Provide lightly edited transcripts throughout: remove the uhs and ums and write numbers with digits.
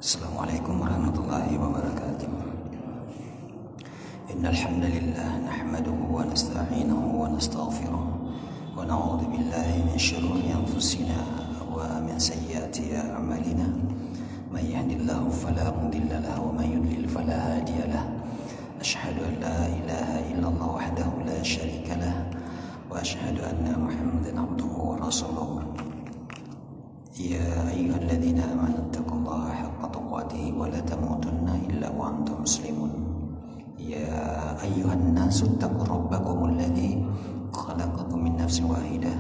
Assalamualaikum warahmatullahi wabarakatuh. Innal hamdalillah nahmaduhu wa nasta'inuhu wa nastaghfiruh wa na'udzu billahi min shururi anfusina wa min sayyiati a'malina. May yahdihillahu fala mudilla lahu wa may yudlil fala hadiya lahu. Asyhadu an la ilaha illallah wahdahu la syarika lahu wa asyhadu anna Muhammadan abduhu wa rasuluh. يا أيها الذين آمنوا اتقوا الله حق تقاته ولا تموتن إلا وأنتم مسلمون. يا أيها الناس اتقوا ربكم الذي خلقكم من نفس واحدة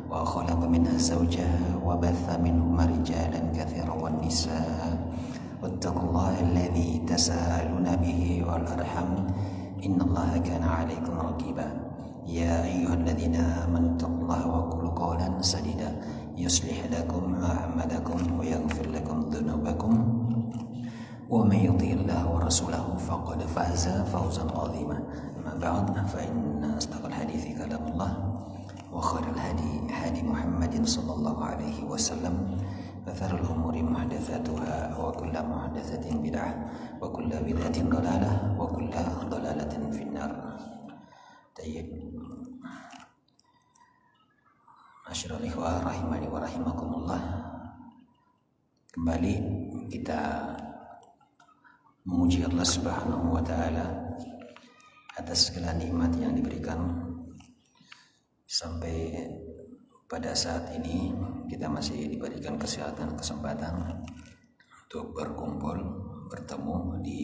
وخلق منها زوجها وبث منهما رجالا كثيرا والنساء واتقوا الله الذي تساءلون به والأرحم إن الله كان عليكم رقيبا. يا أيها الذين آمنوا اتقوا الله وقولوا قولا سديدا يصلح لكم أعمالكم ويغفر لكم ذنوبكم ومن يطع الله ورسوله فقد فاز فوزا عظيما. أما بعد فإن أصدق الحديث كلام الله وخير الهدي هدي محمد صلى الله عليه وسلم وشر الأمور محدثاتها وكل محدثة بدعة وكل بدعة ضلالة وكل ضلالة في النار. طيب. Masyarul ikhwah rahimani wa rahimakumullah. Kembali kita memuji Allah Subhanahu wa taala atas segala nikmat yang diberikan sampai pada saat ini kita masih diberikan kesehatan, kesempatan untuk berkumpul, bertemu di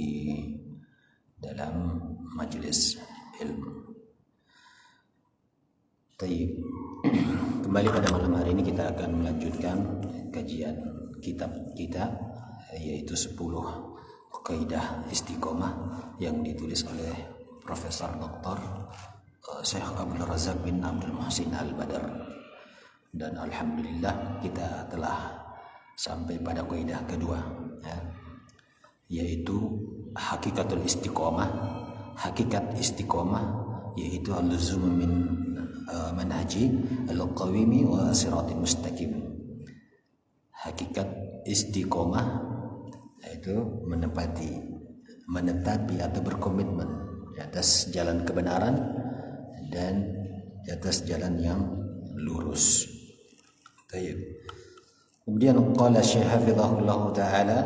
dalam majelis ilmu. Tayyib. Kembali pada malam hari ini kita akan melanjutkan kajian kitab kita, yaitu 10 kaidah istiqomah yang ditulis oleh Profesor Dr. Syekh Abdul Razak bin Abdul Muhsin Al-Badar. Dan alhamdulillah kita telah sampai pada kaidah kedua, yaitu hakikatul istiqomah. Hakikat istiqomah yaitu al-luzum min manhaji al-qawimi wa siratil mustaqim. Hakikat istiqomah yaitu menetapi atau berkomitmen di atas jalan kebenaran dan di atas jalan yang lurus. Baik. Kemudian qala Syekh hafizahullah taala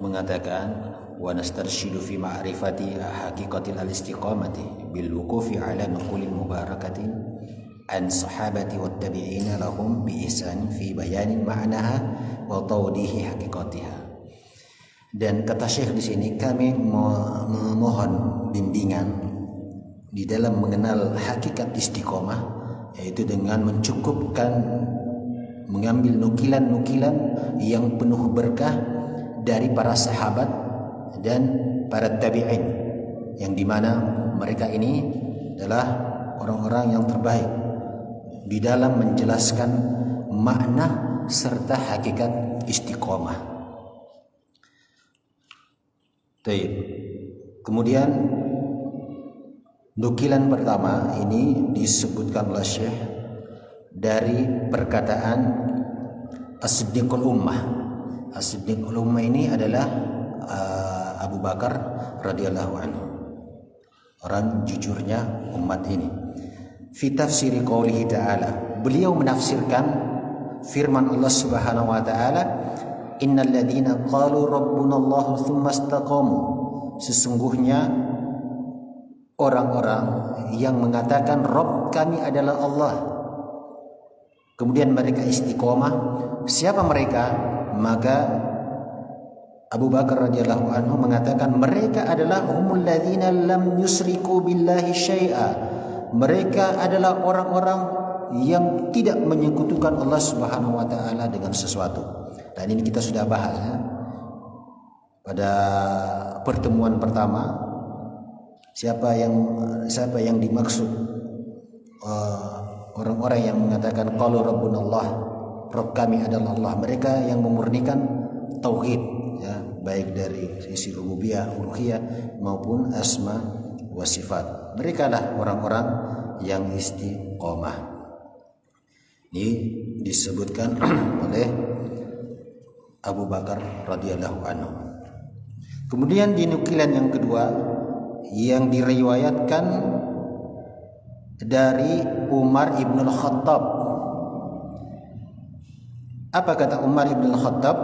mengatakan wa nastarshidu fi ma'rifati haqiqatil al-istiqamati bil wuqufi ala nuqulil mubarakati an sahabati wat tabi'ina lahum bi ihsan fi bayanin ma'naha wa tawdihi haqiqatiha. Dan kata Syekh di sini, kami memohon bimbingan di dalam mengenal hakikat istiqomah, yaitu dengan mencukupkan mengambil nukilan-nukilan yang penuh berkah dari para sahabat dan para tabi'in, yang dimana mereka ini adalah orang-orang yang terbaik di dalam menjelaskan makna serta hakikat istiqomah. Baik. Kemudian nukilan pertama ini disebutkan oleh Syekh dari perkataan As-Siddiqul Ummah. As-Siddiqul Ummah ini adalah Abu Bakar radhiyallahu anhu, orang jujurnya umat ini. Fi tafsiri qaulihi ta'ala, beliau menafsirkan firman Allah Subhanahu wa taala, innal ladzina qalu rabbuna Allah tsumma istaqamu, sesungguhnya orang-orang yang mengatakan Rabb kami adalah Allah, kemudian mereka istiqomah. Siapa mereka? Maka Abu Bakar radhiyallahu anhu mengatakan mereka adalah humul ladzina lam yusriku billahi syai'a. Mereka adalah orang-orang yang tidak menyekutukan Allah Subhanahu wa taala dengan sesuatu. Dan ini kita sudah bahas pada pertemuan pertama. Siapa yang dimaksud orang-orang yang mengatakan qalu rabbunallah, Rabb kami adalah Allah. Mereka yang memurnikan tauhid, baik dari sisi rububiyah, uluhiyah maupun asma wa sifat. Mereka lah orang-orang yang istiqomah. Ini disebutkan oleh Abu Bakar radhiyallahu anhu. Kemudian di nukilan yang kedua yang diriwayatkan dari Umar ibn al-Khattab. Apa kata Umar ibn al-Khattab?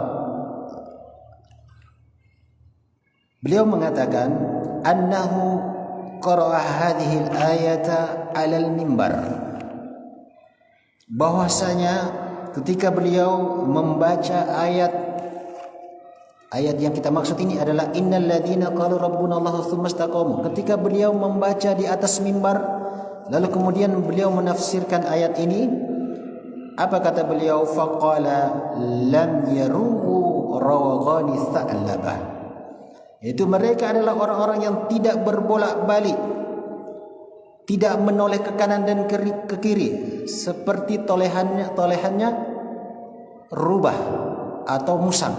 Beliau mengatakan annahu qara'a hadhihi al-ayata 'ala al-mimbar. Bahwasanya ketika beliau membaca ayat yang kita maksud ini adalah innal ladzina qalu rabbuna Allah tsumma istaqamu. Ketika beliau membaca di atas mimbar, lalu kemudian beliau menafsirkan ayat ini, apa kata beliau? Faqala lam yaruhu rawghani tha'labah. Itu mereka adalah orang-orang yang tidak berbolak-balik, tidak menoleh ke kanan dan ke kiri seperti tolehannya rubah atau musang.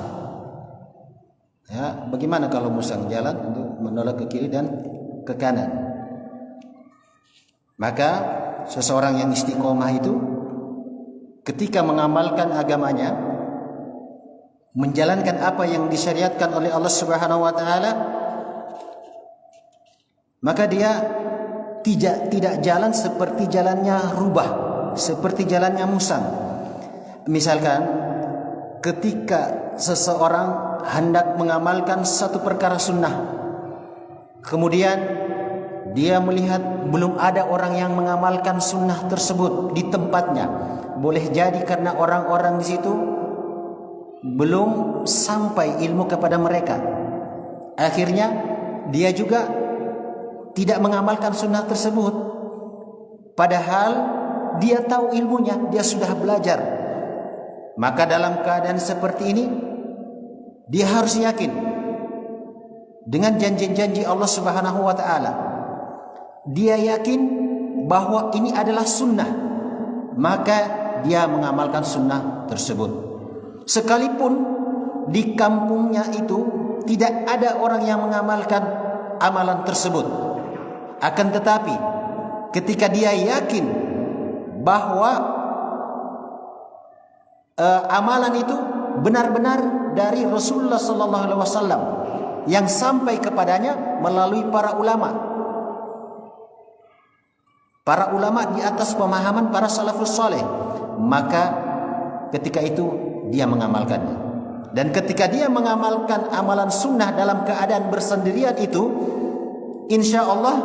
Ya, bagaimana kalau musang jalan untuk menoleh ke kiri dan ke kanan? Maka seseorang yang istiqomah itu ketika mengamalkan agamanya, menjalankan apa yang disyariatkan oleh Allah Subhanahu wa taala, maka dia tidak jalan seperti jalannya rubah, seperti jalannya musang. Misalkan ketika seseorang hendak mengamalkan satu perkara sunnah, kemudian dia melihat belum ada orang yang mengamalkan sunnah tersebut di tempatnya. Boleh jadi karena orang-orang di situ belum sampai ilmu kepada mereka. Akhirnya dia juga tidak mengamalkan sunnah tersebut, padahal dia tahu ilmunya, dia sudah belajar. Maka dalam keadaan seperti ini dia harus yakin dengan janji-janji Allah Subhanahu wa taala. Dia yakin bahwa ini adalah sunnah, maka dia mengamalkan sunnah tersebut. Sekalipun di kampungnya itu tidak ada orang yang mengamalkan amalan tersebut, akan tetapi ketika dia yakin bahwa amalan itu benar-benar dari Rasulullah sallallahu alaihi wasallam yang sampai kepadanya melalui para ulama. Para ulama di atas pemahaman para salafus saleh, maka ketika itu dia mengamalkannya. Dan ketika dia mengamalkan amalan sunnah dalam keadaan bersendirian itu, insya Allah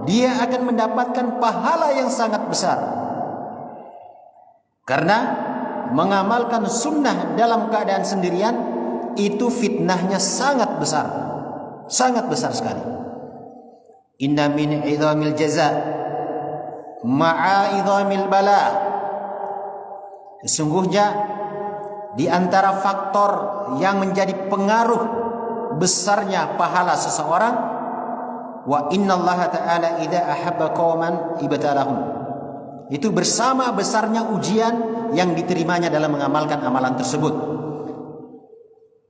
dia akan mendapatkan pahala yang sangat besar. Karena mengamalkan sunnah dalam keadaan sendirian itu fitnahnya sangat besar sekali. Inna min idhamil jaza ma'a idhamil bala. Sesungguhnya di antara faktor yang menjadi pengaruh besarnya pahala seseorang, wa innallaha ta'ala idza ahabba qauman ibtalahum. Itu bersama besarnya ujian yang diterimanya dalam mengamalkan amalan tersebut.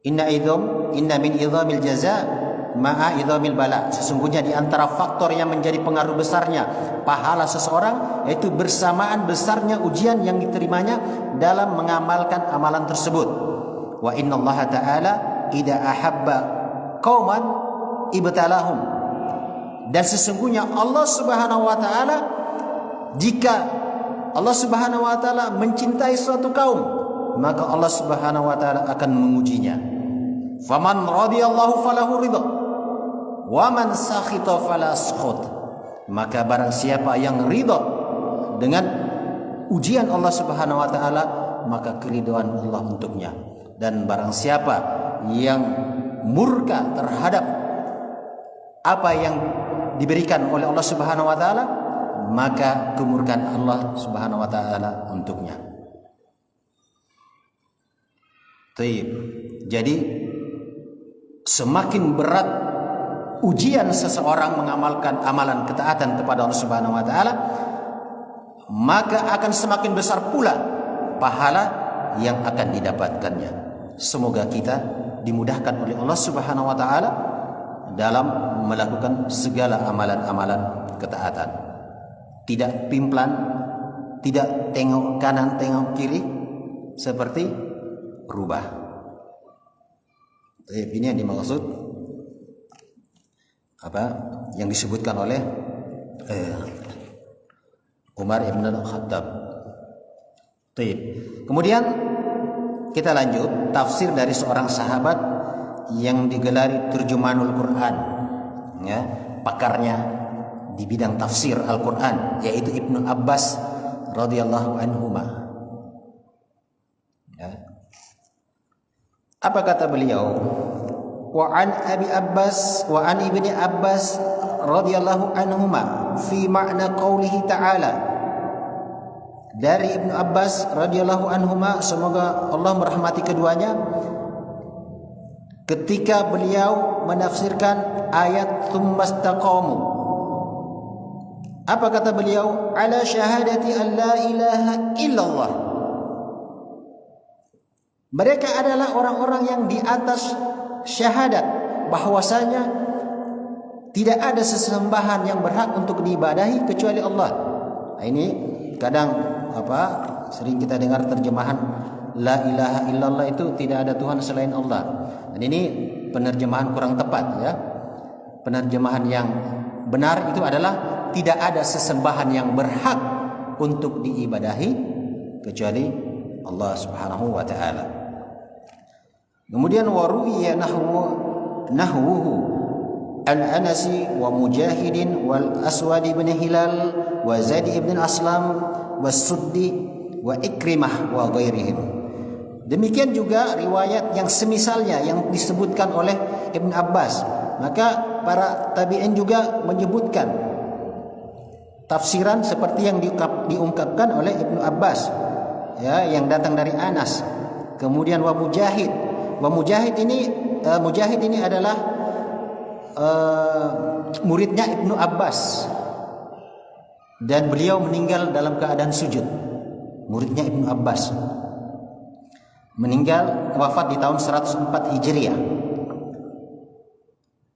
Inna min idhamil jaza ma'a idhamil bala. Sesungguhnya di antara faktor yang menjadi pengaruh besarnya pahala seseorang yaitu bersamaan besarnya ujian yang diterimanya dalam mengamalkan amalan tersebut. Wa innallaha ta'ala idza ahabba qauman ibtalahum. Dan sesungguhnya Allah Subhanahu wa taala, jika Allah Subhanahu wa taala mencintai suatu kaum, maka Allah Subhanahu wa taala akan mengujinya. Faman radiyallahu falahu ridha wa man sakhita fala sukhut. Maka barang siapa yang ridha dengan ujian Allah Subhanahu wa taala, maka keridhaan Allah untuknya. Dan barang siapa yang murka terhadap apa yang diberikan oleh Allah Subhanahu wa taala, maka kemurkaan Allah Subhanahu wa taala untuknya. Jadi semakin berat ujian seseorang mengamalkan amalan ketaatan kepada Allah Subhanahu wa taala, maka akan semakin besar pula pahala yang akan didapatkannya. Semoga kita dimudahkan oleh Allah Subhanahu wa taala dalam melakukan segala amalan-amalan ketaatan. Tidak pimplan, tidak tengok kanan tengok kiri seperti rubah. Ini yang dimaksud apa yang disebutkan oleh Umar ibn al-Khattab. Kemudian kita lanjut tafsir dari seorang sahabat yang digelari Turjumanul Quran, ya, pakarnya di bidang tafsir Al-Quran, yaitu Ibnu Abbas radhiyallahu anhuma. Ya. Apa kata beliau? Wa an ibni Abbas radhiyallahu anhuma fi makna qaulihi ta'ala. Dari Ibnu Abbas radhiyallahu anhuma, semoga Allah merahmati keduanya, ketika beliau menafsirkan ayat tsumastaqamu. Apa kata beliau? Ala syahadati an la ilaha illallah. Mereka adalah orang-orang yang di atas syahadat bahwasanya tidak ada sesembahan yang berhak untuk diibadahi kecuali Allah. Nah, ini kadang sering kita dengar terjemahan la ilaha illallah itu tidak ada Tuhan selain Allah. Dan ini penerjemahan kurang tepat, ya. Penerjemahan yang benar itu adalah tidak ada sesembahan yang berhak untuk diibadahi kecuali Allah Subhanahu wa taala. Kemudian waruwiya nahwuhu al-Anasi wa Mujahidin wal Aswad ibn Hilal wa Zaid ibn Aslam wa Suddi wa Ikrimah wa ghairihim. Demikian juga riwayat yang semisalnya yang disebutkan oleh Ibn Abbas. Maka para tabi'in juga menyebutkan tafsiran seperti yang diungkapkan oleh Ibn Abbas, ya, yang datang dari Anas. Kemudian wa Mujahid. Mujahid ini adalah muridnya Ibnu Abbas, dan beliau meninggal dalam keadaan sujud. Muridnya Ibnu Abbas meninggal, wafat di tahun 104 Hijriah.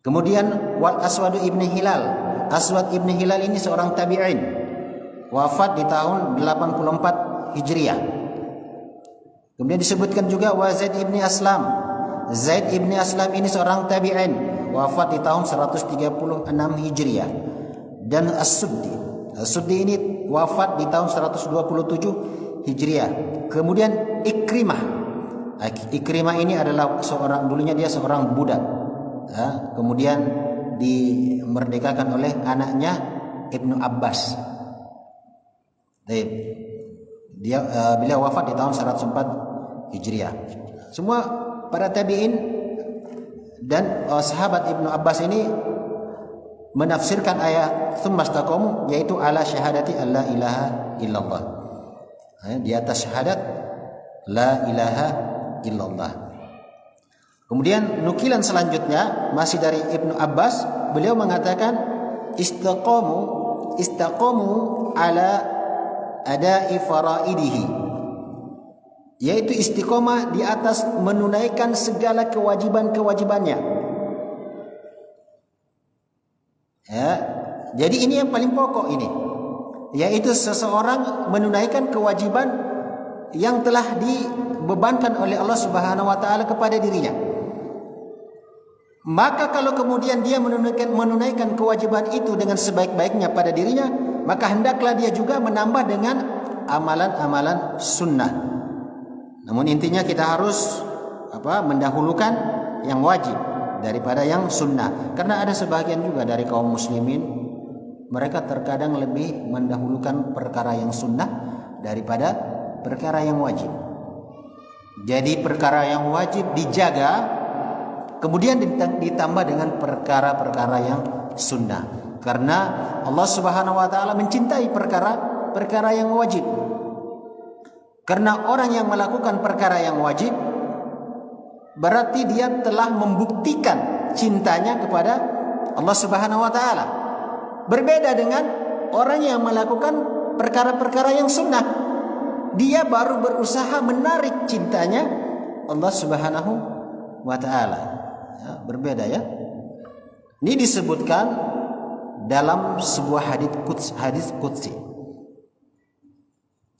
Kemudian wal Aswad ibn Hilal. Aswad ibn Hilal ini seorang tabi'in, wafat di tahun 84 Hijriah. Kemudian disebutkan juga wa Zaid ibn Aslam. Zaid ibn Aslam ini seorang tabi'in, wafat di tahun 136 Hijriah. Dan As-Suddi ini wafat di tahun 127 Hijriah. Kemudian Ikrimah ini adalah dulunya dia seorang budak, ya, kemudian dimerdekakan oleh anaknya Ibnu Abbas. Beliau wafat di tahun 104 Hijriah. Semua para tabi'in dan sahabat Ibnu Abbas ini menafsirkan ayat tsumastaqamu, yaitu ala syahadati alla ilaha illallah, di atas syahadat la ilaha illallah. Kemudian nukilan selanjutnya masih dari Ibnu Abbas, beliau mengatakan istaqamu ala ada'i faraidihi, yaitu istiqomah di atas menunaikan segala kewajiban-kewajibannya. Ya, jadi ini yang paling pokok ini, yaitu seseorang menunaikan kewajiban yang telah dibebankan oleh Allah Subhanahu wa taala kepada dirinya. Maka kalau kemudian dia menunaikan kewajiban itu dengan sebaik-baiknya pada dirinya, maka hendaklah dia juga menambah dengan amalan-amalan sunnah. Namun intinya kita harus mendahulukan yang wajib daripada yang sunnah. Karena ada sebagian juga dari kaum muslimin, mereka terkadang lebih mendahulukan perkara yang sunnah daripada perkara yang wajib. Jadi perkara yang wajib dijaga, kemudian ditambah dengan perkara-perkara yang sunnah. Karena Allah Subhanahu wa taala mencintai perkara yang wajib. Karena orang yang melakukan perkara yang wajib berarti dia telah membuktikan cintanya kepada Allah Subhanahu wa taala. Berbeda dengan orang yang melakukan perkara-perkara yang sunnah. Dia baru berusaha menarik cintanya Allah Subhanahu wa taala. Ya, berbeda ya. Ini disebutkan dalam sebuah hadis qudsi.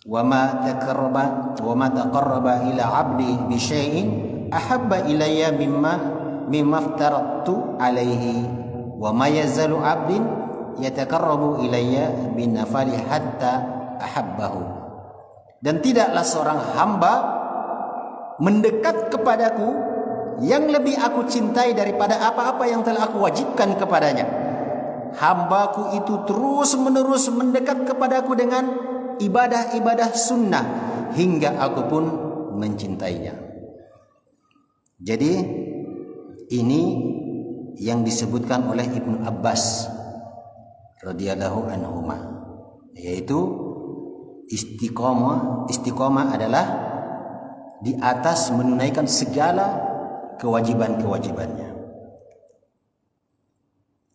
Wa ma taqarraba ila 'abdi bi syai'in ahabba ilayya mimma aftaratu alaihi wa ma yazalu 'abdin yataqarrabu ilayya bin nafali hatta ahabbahu. Dan tidaklah seorang hamba mendekat kepadaku yang lebih aku cintai daripada apa-apa yang telah aku wajibkan kepadanya. Hambaku itu terus menerus mendekat kepadaku dengan ibadah-ibadah sunnah hingga aku pun mencintainya. Jadi ini yang disebutkan oleh Ibnu Abbas radhiyallahu anhuma, yaitu istiqomah adalah di atas menunaikan segala kewajiban-kewajibannya.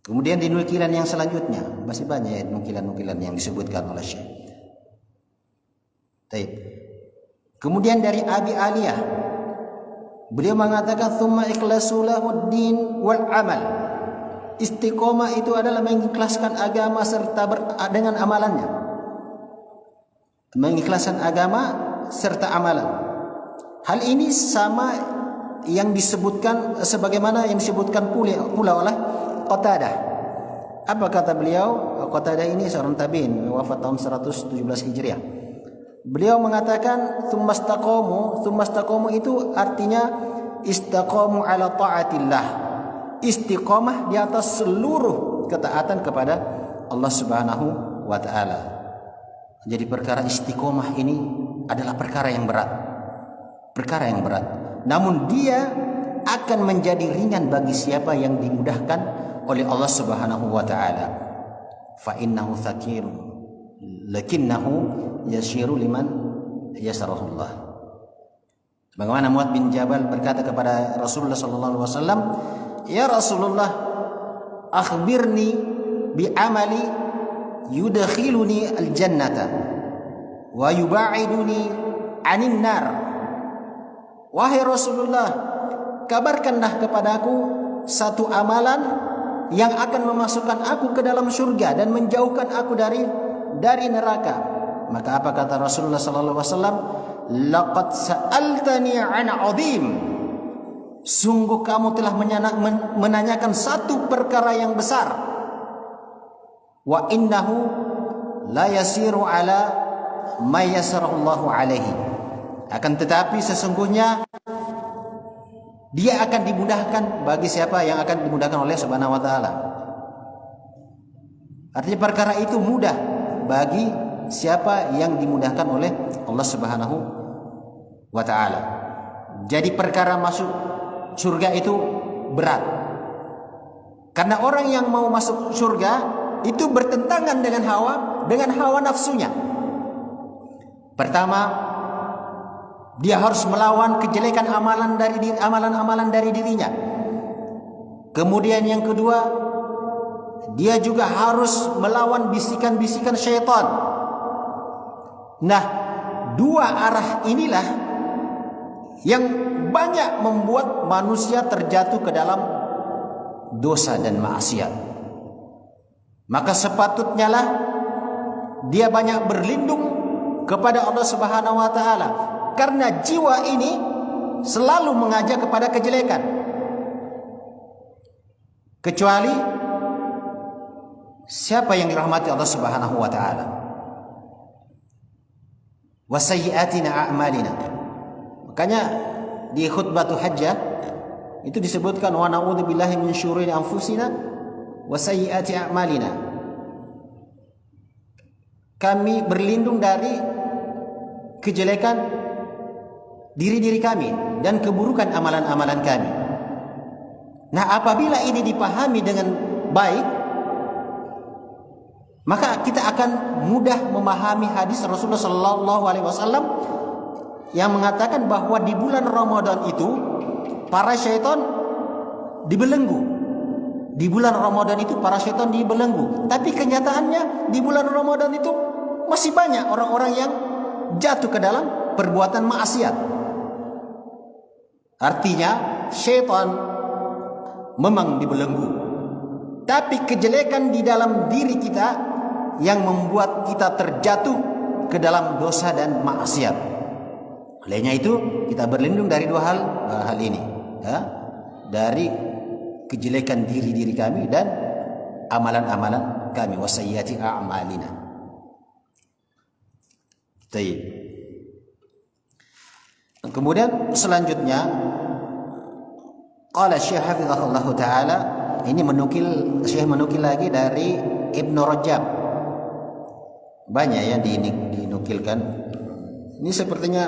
Kemudian di nukilan yang selanjutnya masih banyak ya nukilan-nukilan yang disebutkan oleh Syekh. Baik. Kemudian dari Abi Aliyah, beliau mengatakan tsumma ikhlasu lahuddin wal amal. Istiqomah itu adalah mengikhlaskan agama serta dengan amalannya. Mengikhlaskan agama serta amalan. Hal ini sama yang disebutkan sebagaimana yang disebutkan pula oleh Qatadah. Apa kata beliau? Qatadah ini seorang tabi'in, wafat tahun 117 Hijriah. Beliau mengatakan tsumastaqamu itu artinya istaqamu ala taatillah. Istiqamah di atas seluruh ketaatan kepada Allah Subhanahu wa taala. Jadi perkara istiqamah ini adalah perkara yang berat. Perkara yang berat. Namun dia akan menjadi ringan bagi siapa yang dimudahkan oleh Allah Subhanahu wa taala. Fa innahu tsaqil lakinnahu yashiru liman yasarahullah. Bagaimana Muadz bin Jabal berkata kepada Rasulullah sallallahu alaihi wasallam, "Ya Rasulullah, akhbirni bi amali yudkhiluni al-jannata wa yubaiduni 'anil nar." Wahai Rasulullah, kabarkanlah kepadaku satu amalan yang akan memasukkan aku ke dalam surga dan menjauhkan aku dari neraka. Maka apa kata Rasulullah sallallahu alaihi wasallam? Laqad sa'altani 'an 'azim. Sungguh kamu telah menanyakan satu perkara yang besar. Wa innahu la yasiru ala ma yasarallahu alaihi. Akan tetapi sesungguhnya dia akan dimudahkan bagi siapa yang akan dimudahkan oleh Subhanahu wa taala. Artinya perkara itu mudah bagi siapa yang dimudahkan oleh Allah Subhanahu wa taala. Jadi perkara masuk surga itu berat. Karena orang yang mau masuk surga itu bertentangan dengan hawa nafsunya. Pertama, dia harus melawan kejelekan amalan dari dirinya. Kemudian yang kedua, dia juga harus melawan bisikan-bisikan syaitan. Nah, dua arah inilah yang banyak membuat manusia terjatuh ke dalam dosa dan maksiat. Maka sepatutnya lah dia banyak berlindung kepada Allah Subhanahu wa taala. Karena jiwa ini selalu mengajak kepada kejelekan. Kecuali siapa yang dirahmati Allah Subhanahu wa taala. Wa sayyi'atina a'malina. Makanya di khutbatul hajjah itu disebutkan wa na'udzubillahi min syururi anfusina wa sayyi'ati a'malina. Kami berlindung dari kejelekan diri-diri kami dan keburukan amalan-amalan kami. Nah, apabila ini dipahami dengan baik, maka kita akan mudah memahami hadis Rasulullah sallallahu alaihi wasallam yang mengatakan bahwa di bulan Ramadan itu para syaitan dibelenggu. Di bulan Ramadan itu para syaitan dibelenggu. Tapi kenyataannya di bulan Ramadan itu masih banyak orang-orang yang jatuh ke dalam perbuatan maksiat. Artinya syaitan memang dibelenggu, tapi kejelekan di dalam diri kita yang membuat kita terjatuh ke dalam dosa dan maksiat. Olehnya itu kita berlindung dari dua hal ini, ya, dari kejelekan diri kami dan amalan-amalan kami, wasayyiati a'malina. Baik. Kemudian selanjutnya qala Syekh hafizahullah taala, ini Syekh menukil lagi dari Ibnu Rajab. Banyak yang dinukilkan. Ini sepertinya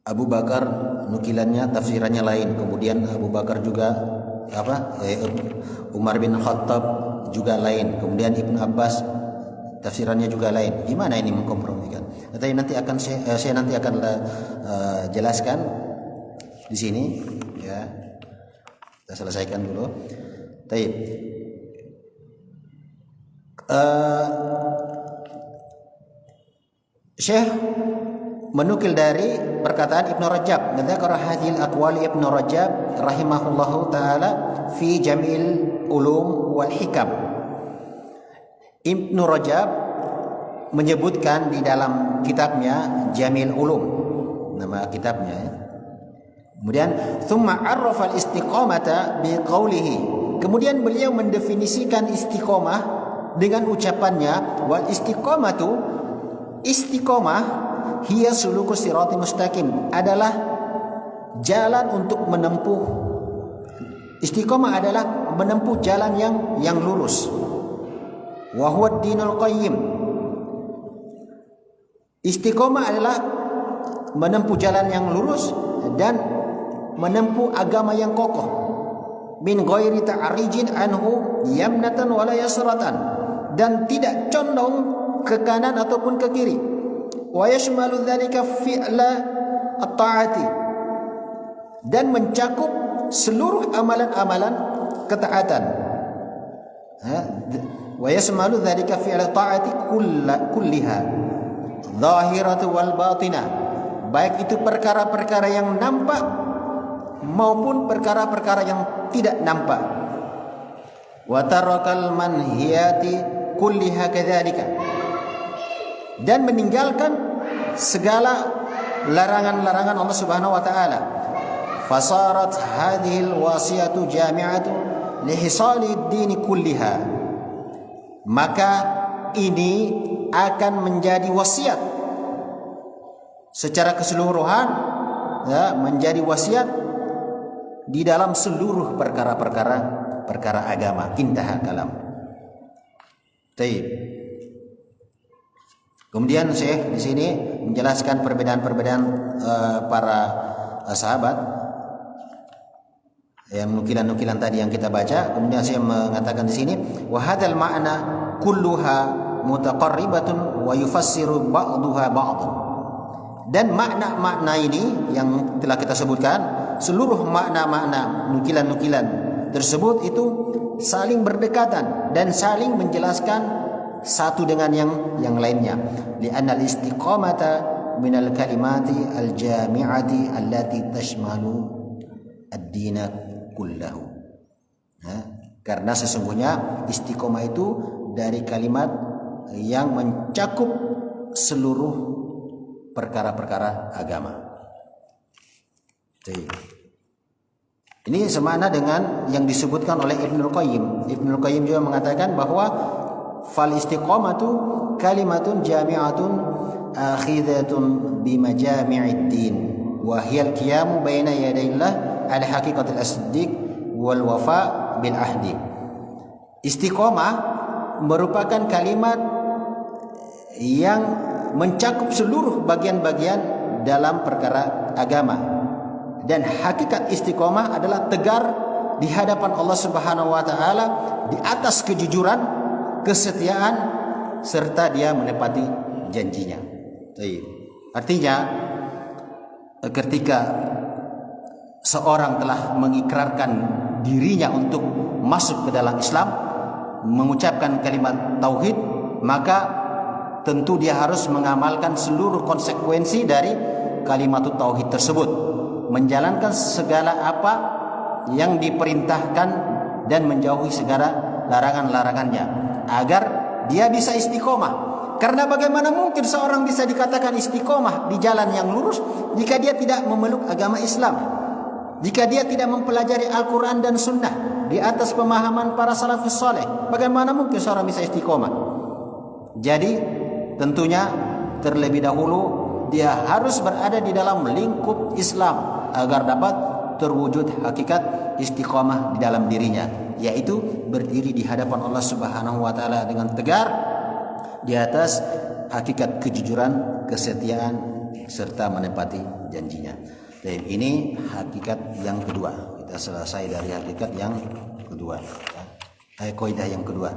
Abu Bakar nukilannya, tafsirannya lain. Kemudian Abu Bakar juga Umar bin Khattab juga lain. Kemudian Ibnu Abbas tafsirannya juga lain. Gimana ini mengkompromikan? Tapi nanti akan saya nanti akan jelaskan di sini, ya. Kita selesaikan dulu. Baik. Syekh menukil dari perkataan Ibnu Rajab. Dzakara hadhil aqwali Ibnu Rajab rahimahullahu taala fi Jam'il Ulum wal Hikam. Ibnu Rajab menyebutkan di dalam kitabnya Jamil Ulum, nama kitabnya, ya. Kemudian thumma arrafa al-istiqamata biqaulihi. Kemudian beliau mendefinisikan istiqomah dengan ucapannya, wal istiqomah hiya sulukus siratal mustaqim, adalah jalan untuk menempuh. Istiqomah adalah menempuh jalan yang lurus. Wa huwa ad-dinul qayyim. Istiqomah adalah menempuh jalan yang lurus dan menempuh agama yang kokoh. Min ghairi ta'rijin anhu yamnatan wala yasratan, dan tidak condong ke kanan ataupun ke kiri. Wa yashmalu dzalika fi'la at-ta'ati, dan mencakup seluruh amalan-amalan ketaatan. Wa yashmalu dzalika fi'la at-ta'ati kulliha zahiratu wal batinah, baik itu perkara-perkara yang nampak maupun perkara-perkara yang tidak nampak. Wa tarakal manhiyati kulliha kadzalika, dan meninggalkan segala larangan-larangan Allah Subhanahu wa taala. Fasarat hadhihi alwasiyatu jami'atu lihisali ad-din kulliha, maka ini akan menjadi wasiat secara keseluruhan, ya, menjadi wasiat di dalam seluruh perkara agama. Intaha kalam. Baik. Kemudian Syekh di sini menjelaskan perbedaan-perbedaan para sahabat, yang nukilan-nukilan tadi yang kita baca. Kemudian Syekh mengatakan di sini, wa hadzal ma'na kulluha mutaqarribatun wa yufassiru ba'daha ba'dhan. Dan makna-makna ini yang telah kita sebutkan, seluruh makna-makna nukilan-nukilan tersebut itu saling berdekatan dan saling menjelaskan satu dengan yang lainnya. Li'anna al-istiqamata minal kalimati al-jami'ati allati tashmalu ad-dina kullahu. Karena sesungguhnya istiqomah itu dari kalimat yang mencakup seluruh perkara-perkara agama. Jadi, ini semakna dengan yang disebutkan oleh Ibnul Qayyim. Ibnul Qayyim juga mengatakan bahwa fal istiqamatu kalimatun jami'atun akhidatun bimajami'id din wa hiya al-qiyamu baina yadayillah ala haqiqatil as-siddiq wal wafa bil ahdi. Istiqamah merupakan kalimat yang mencakup seluruh bagian-bagian dalam perkara agama, dan hakikat istiqamah adalah tegar di hadapan Allah Subhanahu wa taala di atas kejujuran, kesetiaan, serta dia menepati janjinya. Artinya ketika seorang telah mengikrarkan dirinya untuk masuk ke dalam Islam, mengucapkan kalimat tauhid, maka tentu dia harus mengamalkan seluruh konsekuensi dari kalimat tauhid tersebut, menjalankan segala apa yang diperintahkan dan menjauhi segala larangan-larangannya, agar dia bisa istiqomah. Karena bagaimana mungkin seorang bisa dikatakan istiqomah di jalan yang lurus jika dia tidak memeluk agama Islam, jika dia tidak mempelajari Al-Quran dan Sunnah di atas pemahaman para salafus saleh. Bagaimana mungkin seorang bisa istiqomah? Jadi tentunya terlebih dahulu dia harus berada di dalam lingkup Islam agar dapat terwujud hakikat istiqomah di dalam dirinya, yaitu berdiri di hadapan Allah Subhanahu wa taala dengan tegar di atas hakikat kejujuran, kesetiaan serta menepati janjinya. Dan ini hakikat yang kedua. Kita selesai dari hakikat yang kedua. Kaidah yang kedua.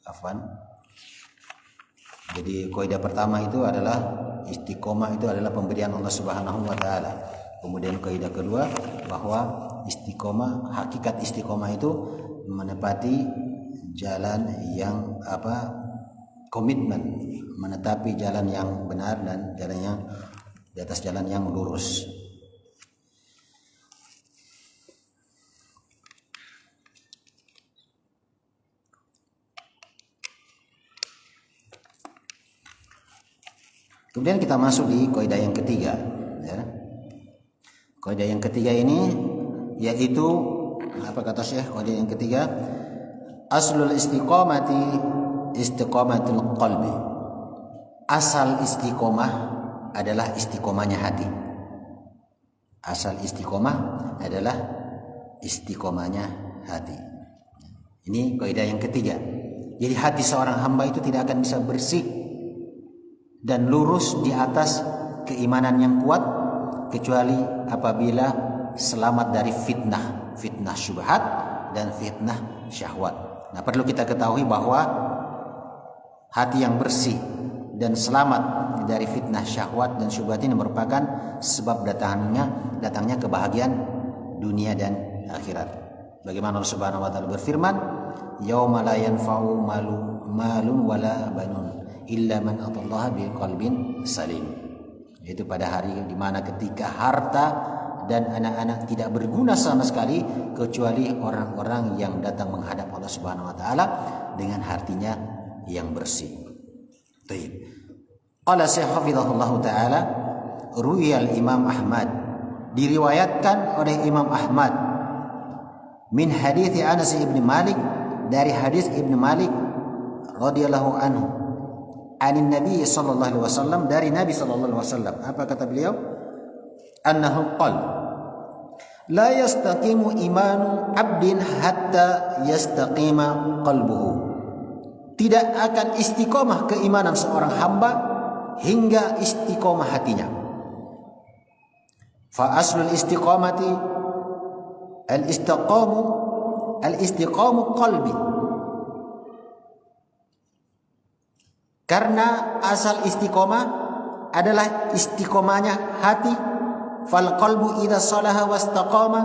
Afwan. Jadi kaidah pertama itu adalah istiqomah itu adalah pemberian Allah Subhanahu wa taala. Kemudian kaidah kedua bahwa istiqomah, hakikat istiqomah itu menepati jalan yang komitmen, menetapi jalan yang benar dan jalan yang di atas jalan yang lurus. Kemudian kita masuk di kaidah yang ketiga, ya. Kaidah yang ketiga ini yaitu apa kata Syekh? Kaidah yang ketiga, aslul istiqomati istiqomatul qalbi. Asal istiqomah adalah istiqomahnya hati. Asal istiqomah adalah istiqomahnya hati. Ini kaidah yang ketiga. Jadi hati seorang hamba itu tidak akan bisa bersih dan lurus di atas keimanan yang kuat kecuali apabila selamat dari fitnah syubhat dan fitnah syahwat. Nah, perlu kita ketahui bahwa hati yang bersih dan selamat dari fitnah syahwat dan syubhat ini merupakan sebab datangnya kebahagiaan dunia dan akhirat. Bagaimana Allah Subhanahu wa taala berfirman, "Yauma la yanfa'u malun wala banun illa man atallaha biqalbin salim." Yaitu pada hari di mana ketika harta dan anak-anak tidak berguna sama sekali kecuali orang-orang yang datang menghadap Allah Subhanahu wa taala dengan hatinya yang bersih. Baik. Qala Syekh hafizahullah taala, ruwiyal Imam Ahmad, diriwayatkan oleh Imam Ahmad min hadits Anas ibn Malik, dari hadis Ibn Malik radhiyallahu anhu, anin Nabi sallallahu alaihi wasallam, dari Nabi sallallahu alaihi wasallam. Apa kata beliau? Annahu qala la yastaqimu imanu abdin hatta yastaqima qalbuhu. Tidak akan istiqomah keimanan seorang hamba hingga istiqomah hatinya. Fa aslul istiqamati al-istiqamu qalbi. Karena asal istiqomah adalah istiqomahnya hati. Fal qalbu idza salaha wastaqama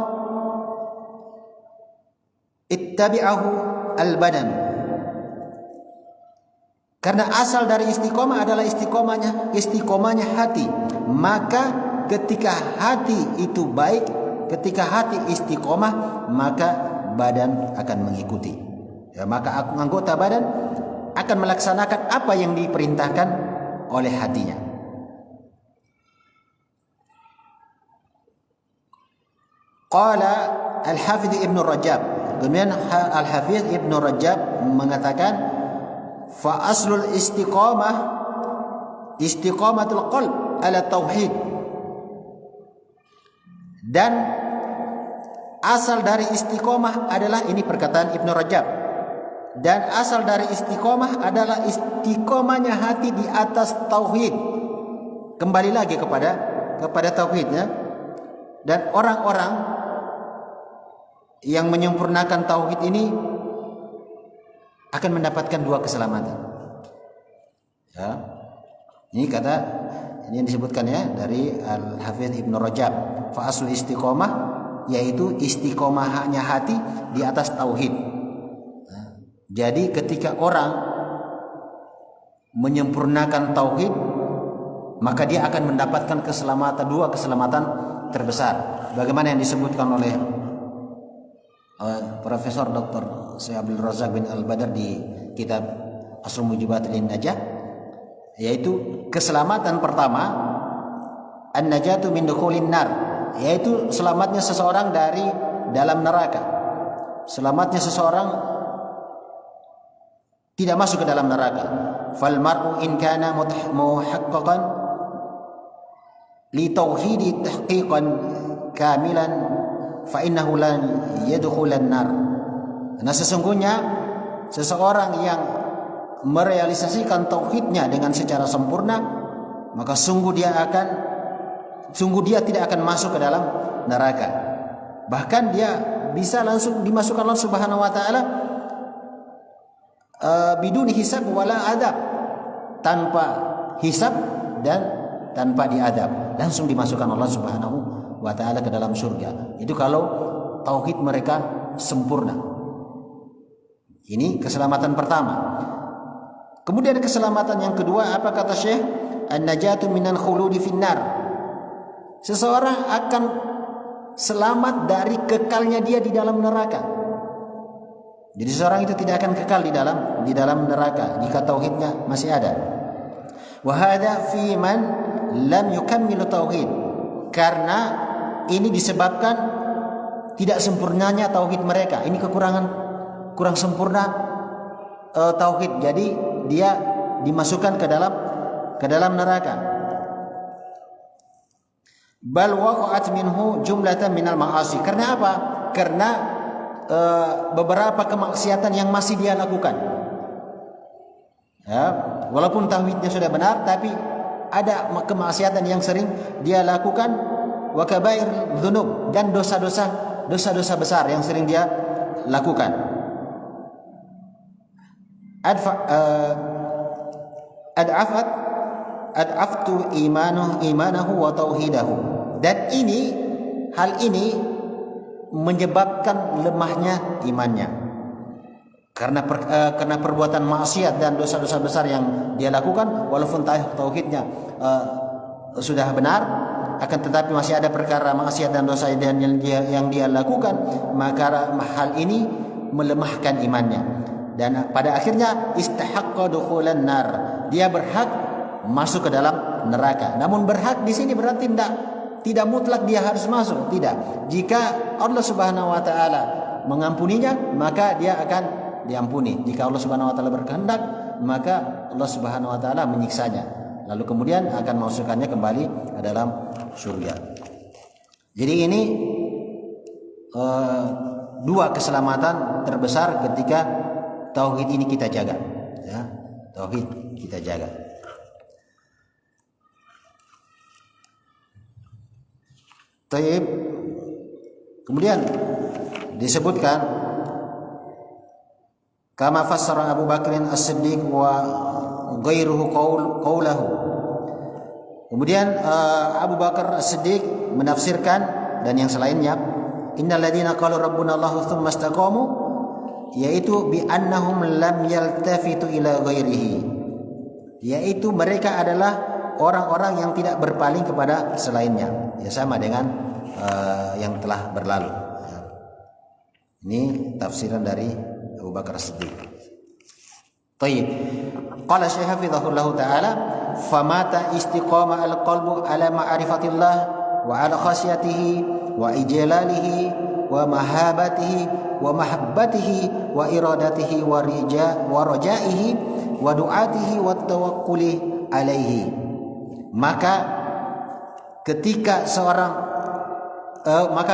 ittabi'ahu al-badan. Karena asal dari istiqomah adalah istiqomahnya hati. Maka ketika hati itu baik, ketika hati istiqomah, maka badan akan mengikuti. Ya, maka anggota badan akan melaksanakan apa yang diperintahkan oleh hatinya. Qala Al-Hafidh Ibn Rajab. Kemudian Al-Hafidh Ibn Rajab mengatakan, fa aslul istiqamah istiqamatul qalb ala tauhid. Dan asal dari istiqomah adalah, ini perkataan Ibn Rajab, dan asal dari istiqomah adalah istiqomahnya hati di atas tauhid. Kembali lagi kepada tauhidnya. Dan orang-orang yang menyempurnakan tauhid ini akan mendapatkan dua keselamatan. Ya. Ini yang disebutkan ya dari Al-Hafidh Ibn Rajab. Fa aslul istiqomah, yaitu istiqomahnya hati di atas tauhid. Jadi ketika orang menyempurnakan tauhid, maka dia akan mendapatkan dua keselamatan terbesar. Bagaimana yang disebutkan oleh Profesor Dr. Syekh Abdul Razak bin Al-Badar di kitab Asrul Mujibat lin Najah, yaitu keselamatan pertama, an-najatu min dukhulin nar, yaitu selamatnya seseorang dari dalam neraka. Selamatnya seseorang tidak masuk ke dalam neraka. Fal mar'u in kana muhaqqaqan li tauhidi tahqiqan kamilan fa innahu lan yadkhulan nar. Nah, sesungguhnya seseorang yang merealisasikan tauhidnya dengan secara sempurna, maka sungguh dia tidak akan masuk ke dalam neraka. Bahkan dia bisa langsung dimasukkan Allah Subhanahu wa taala biduni hisab wala adab, tanpa hisab dan tanpa diadab, langsung dimasukkan Allah Subhanahu wa taala ke dalam surga. Itu kalau tauhid mereka sempurna. Ini keselamatan pertama. Kemudian keselamatan yang kedua, apa kata Syekh? An-najatu minan khuludi finnar. Seseorang akan selamat dari kekalnya dia di dalam neraka. Jadi seseorang itu tidak akan kekal di dalam neraka jika tauhidnya masih ada. Wa hadza fi man lam yukammilu tauhid. Karena ini disebabkan tidak sempurnanya tauhid mereka. Ini kurang sempurna tauhid. Jadi dia dimasukkan ke dalam neraka. Bal waqa'at minhu jumlatan minal ma'asi. Karena apa? Karena beberapa kemaksiatan yang masih dia lakukan. Ya, walaupun tauhidnya sudah benar, tapi ada kemaksiatan yang sering dia lakukan, wa kabair dzunub, dan dosa-dosa besar yang sering dia lakukan. Ad'aftu imanahu wa tauhidahu. Dan hal ini menyebabkan lemahnya imannya. Karena perbuatan maksiat dan dosa-dosa besar yang dia lakukan, walaupun tauhidnya sudah benar, akan tetapi masih ada perkara maksiat dan dosa yang dia lakukan, maka hal ini melemahkan imannya. Dan pada akhirnya istahaqqa dukhulan nar. Dia berhak masuk ke dalam neraka. Namun berhak di sini berarti tidak mutlak dia harus masuk, tidak. Jika Allah Subhanahu wa taala mengampuninya, maka dia akan diampuni. Jika Allah Subhanahu wa taala berkehendak, maka Allah Subhanahu wa taala menyiksanya. Lalu kemudian akan memasukkannya kembali ke dalam surga. Jadi ini dua keselamatan terbesar ketika tauhid ini kita jaga, ya. Tauhid kita jaga. Taib. Kemudian disebutkan kama fassara Abu Bakrin As-Siddiq wa ghairuhu qaulahu. Kemudian Abu Bakar As-Siddiq menafsirkan dan yang selainnya, innal ladzina qalu rabbuna Allahu tsumma istaqamu, yaitu bi annahum lam yaltafitu ila ghairihi, yaitu mereka adalah orang-orang yang tidak berpaling kepada selainnya. Ya, sama dengan yang telah berlalu. Ini tafsiran dari Abu Bakar As-Siddiq. Baik. Qala Syekh hafizahullah taala, famata istiqama al-qalbu ala ma'rifatillah wa ala khasyatihi wa ijlalihi wa mahabatihi wa mahabbatihi wa iradatihi wa rajaihi wa du'atihi wa tawakkuli alaihi. Maka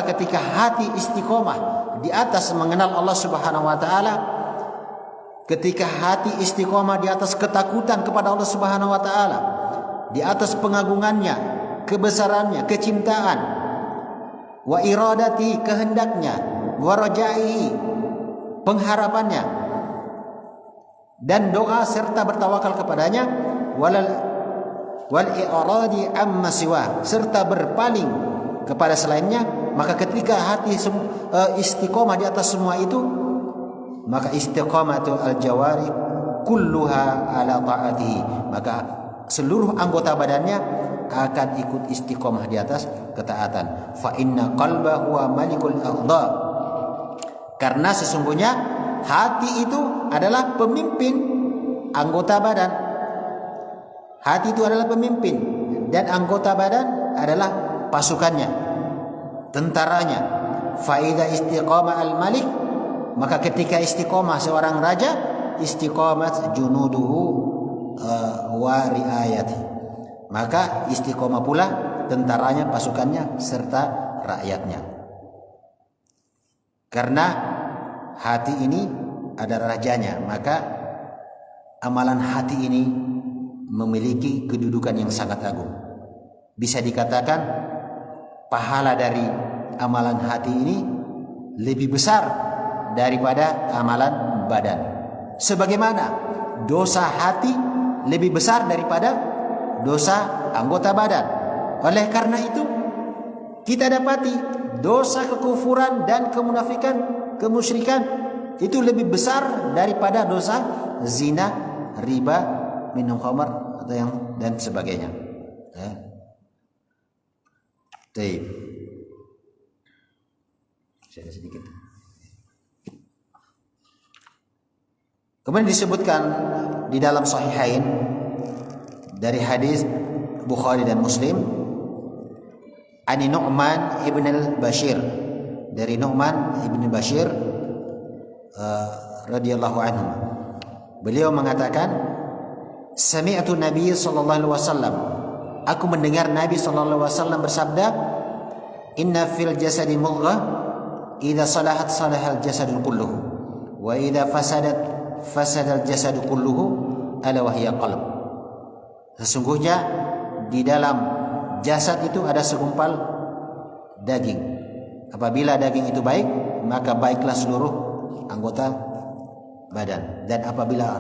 ketika hati istiqomah di atas mengenal Allah Subhanahu wa taala, ketika hati istiqomah di atas ketakutan kepada Allah Subhanahu wa taala, di atas pengagungannya, kebesarannya, kecintaan, wa iradati, kehendaknya, wa rajaihi, pengharapannya, dan doa serta bertawakal kepadanya, wal i'radi amma siwa, serta berpaling kepada selainnya. Maka ketika hati istiqomah di atas semua itu, maka istiqamatul al-jawari kulluha ala ta'atihi, maka seluruh anggota badannya akan ikut istiqomah di atas ketaatan. Fa inna qalba huwa malikul a'dha, karena sesungguhnya hati itu adalah pemimpin anggota badan. Hati itu adalah pemimpin dan anggota badan adalah pasukannya, tentaranya. Faida istiqamah al-malik, maka ketika istiqamah seorang raja, istiqamat junuduhu wa riayati, maka istiqamah pula tentaranya, pasukannya serta rakyatnya. Karena hati ini adalah rajanya, maka amalan hati ini memiliki kedudukan yang sangat agung. Bisa dikatakan pahala dari amalan hati ini lebih besar daripada amalan badan. Sebagaimana dosa hati lebih besar daripada dosa anggota badan. Oleh karena itu, kita dapati dosa kekufuran dan kemunafikan, kemusyrikan itu lebih besar daripada dosa zina, riba, minum khamar atau yang dan sebagainya. Ya. Baik. Saya sedikit. Kemudian disebutkan di dalam Sahihain dari hadis Bukhari dan Muslim, Ani Nu'man ibn al-Bashir, dari Nu'man ibn Bashir radhiyallahu anhu. Beliau mengatakan, sami'tu Nabi sallallahu alaihi wasallam, aku mendengar Nabi sallallahu alaihi wasallam bersabda, inna fil jasadi mudghah idza salahat salahal jasadu kulluhu wa idza fasadal jasadu kulluhu ala wahya qalb. Sesungguhnya di dalam jasad itu ada segumpal daging. Apabila daging itu baik, maka baiklah seluruh anggota badan. Dan apabila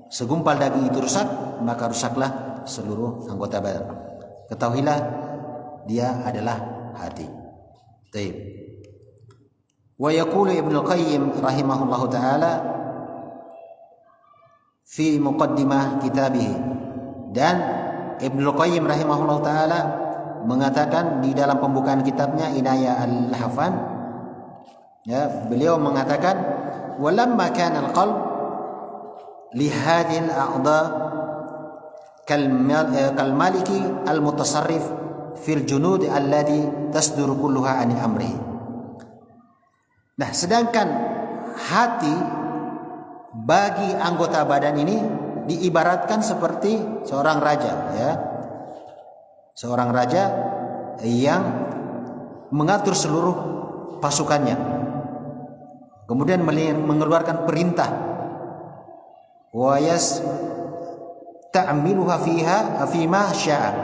segumpal daging itu rusak, maka rusaklah seluruh anggota badan. Ketahuilah dia adalah hati. Baik. Wa yaqulu Ibnu Qayyim rahimahullahu taala fi muqaddimah kitabih, dan Ibnu Qayyim rahimahullahu taala mengatakan di dalam pembukaan kitabnya Inayah al-Hafan, ya, beliau mengatakan walamma kana al-qalb li hadhihi al-a'dha kal maliki al-mutasarrif fil junud alladhi tasduru kulluha an amri. Nah, sedangkan hati bagi anggota badan ini diibaratkan seperti seorang raja, ya. Seorang raja yang mengatur seluruh pasukannya. Kemudian mengeluarkan perintah. Wa yasta'miluha fiha fima syaa,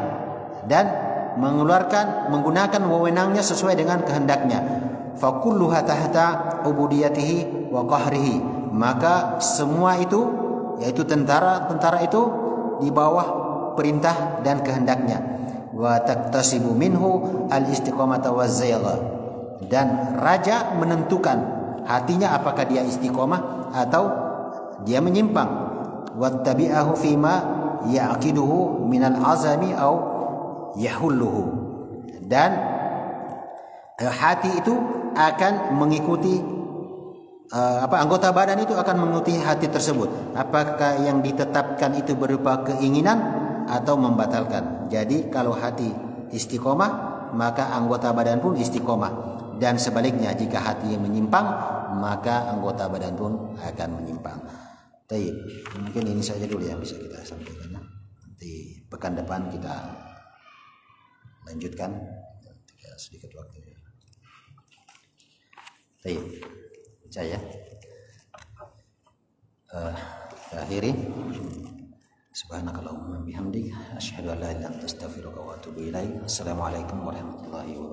dan menggunakan wewenangnya sesuai dengan kehendaknya. Fakulluha tahta ubudiyatihi wa qahrihi, maka semua itu, yaitu tentara itu di bawah perintah dan kehendaknya. Wa taktasibu minhu al-istiqamata waz-zayagha, dan raja menentukan hatinya apakah dia istiqomah atau dia menyimpang. Wattabi'ahu fima ya'qiduhu minal azami au yahulluhu, dan hati itu akan mengikuti anggota badan itu akan mengikuti hati tersebut, apakah yang ditetapkan itu berupa keinginan atau membatalkan. Jadi kalau hati istiqomah, maka anggota badan pun istiqomah, dan sebaliknya jika hati menyimpang, maka anggota badan pun akan menyimpang. Baik, mungkin ini saja dulu yang bisa kita sampaikan. Nanti pekan depan kita lanjutkan, sedikit waktu. Baik, saya akhiri. Subhanakallahumma bihamdik, asyhadu an la ilaha illa anta astaghfiruka wa atubu ilaik. Assalamualaikum warahmatullahi wabarakatuh.